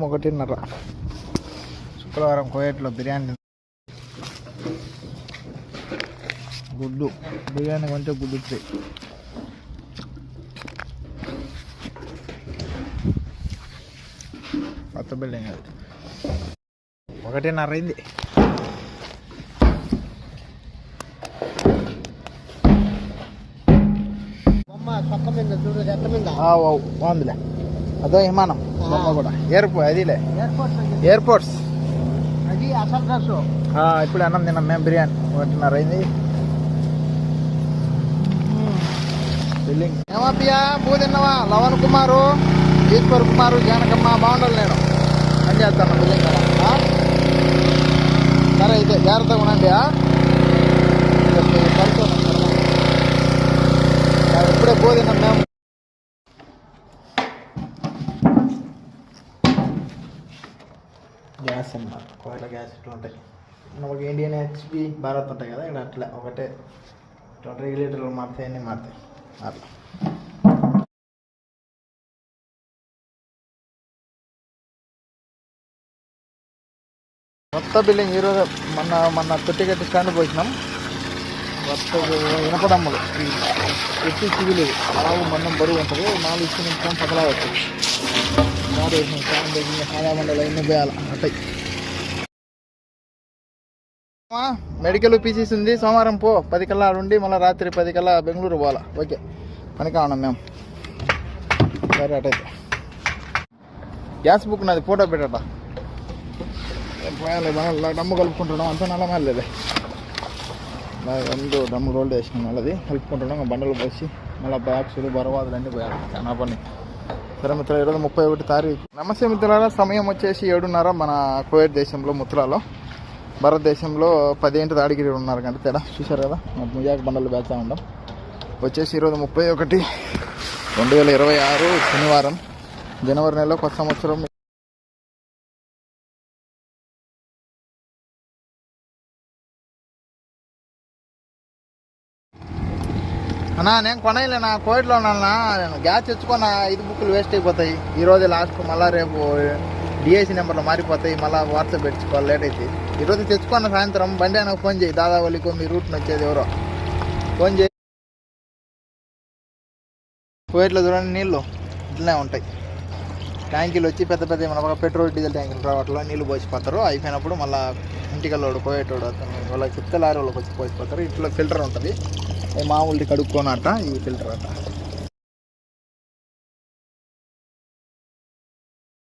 1:30 శుక్రవారం కోయట్లో బిర్యానీ. గుడ్డు బిర్యానీ కొంటే గుడ్డు ఫ్రీ. కొత్త బిల్డింగ్ అది 1:30 అయింది. బాగుందిలే. అదో విమానం బొమ్మ కూడా అదిలే ఎయిర్పోర్ట్స్ అది అసలు డ్రెస్. ఇప్పుడు అన్నం తిన్నాం మేము. బిర్యానీ 1:30 అయింది. బిల్డింగ్ ఏమయ్యా పూ తిన్నావా? లవణ్ కుమారు, ఈశ్వర్ కుమారు, జానకమ్మ బాగుండాలి. నేను పని చేస్తాను బిల్డింగ్. సరే అయితే జాగ్రత్తగా ఉండండి. ఇప్పుడే పూ తిన్నాం మేము. గ్యాస్ అన్నమాట. కోయల గ్యాస్ ఇట్లా ఉంటాయి. ఒక ఇండియన్ హెచ్పి భారత్ ఉంటాయి కదా, ఇక్కడ అట్లా ఒకటే 20 రెగ్యులేటర్లు మారుతాయి, అన్నీ మారుతాయి అట్లా. కొత్త బిల్డింగ్ ఈరోజు మన తొట్టిగట్టి స్టాండ్ పోసినాం. కొత్త ఇనపడమ్మలు ఎత్తి సివిల్ అలాగే మన్నం బరువు ఉంటుంది. 4 ఇసుక పగలా వస్తుంది. మండలి అన్నీ పోయాలి అట్టయి. మెడికల్ పీసీస్ ఉంది. సోమవారం పో 10 కల్లా ఉండి మళ్ళీ రాత్రి 10 కల్లా బెంగళూరు పోవాలా. ఓకే పని కావడం మేము. సరే అటైతే గ్యాస్ బుక్ నాది ఫోటో పెట్టట పోయాలి. డమ్ము కలుపుకుంటున్నాం. అంతా నల్లమే లేదే. 2 డమ్ము రోల్డ్ వేసినాం. నల్లది కలుపుకుంటున్నాం. బండలు పోసి మళ్ళీ బాక్సులు బరవాదులు అన్నీ పోయాలి. చాలా పని. సరే మిత్రులు, ఈరోజు 31 తారీఖు. నమస్తే మిత్రులారా. సమయం వచ్చేసి 7:30 మన కువైట్ దేశంలో ముత్రాలో. భారతదేశంలో 10 దాడికి 2:30 గంట తేడా. చూశారు కదా మన ముజాక్ బండలు వేస్తూ ఉంటాం. వచ్చేసి ఈరోజు 31 2026 శనివారం, జనవరి నెలలో కొత్త సంవత్సరం. అన్నా నేను కొనలేనా కోవిడ్లో ఉన్నా. నేను గ్యాస్ తెచ్చుకున్న 5 బుక్కులు వేస్ట్ అయిపోతాయి. ఈరోజు లాస్ట్, మళ్ళీ రేపు డిఐసి నెంబర్లో మారిపోతాయి. మళ్ళీ వాట్సాప్ పెట్టుకోవాలి. లేట్ అయితే ఈరోజు తెచ్చుకున్న సాయంత్రం. బండి నాకు ఫోన్ చేయి. దాదావలికో మీ రూట్ని వచ్చేది ఎవరో ఫోన్ చేయి. కోవిడ్లో చూడండి నీళ్ళు ఇట్లనే ఉంటాయి. ట్యాంకీలు వచ్చి పెద్ద పెద్ద మన పెట్రోల్ డీజిల్ ట్యాంకులు రావట్లో నీళ్ళు పోసిపోతారు. అయిపోయినప్పుడు మళ్ళీ ఇంటికల్లోడు కోయేటోడు అతను వాళ్ళకి చెప్తే లారీ వాళ్ళకి వచ్చి పోసిపోతారు. ఇట్లా ఫిల్టర్ ఉంటుంది. మామూలుది కడుక్కోనట ఈ ఫిల్టర్ అట.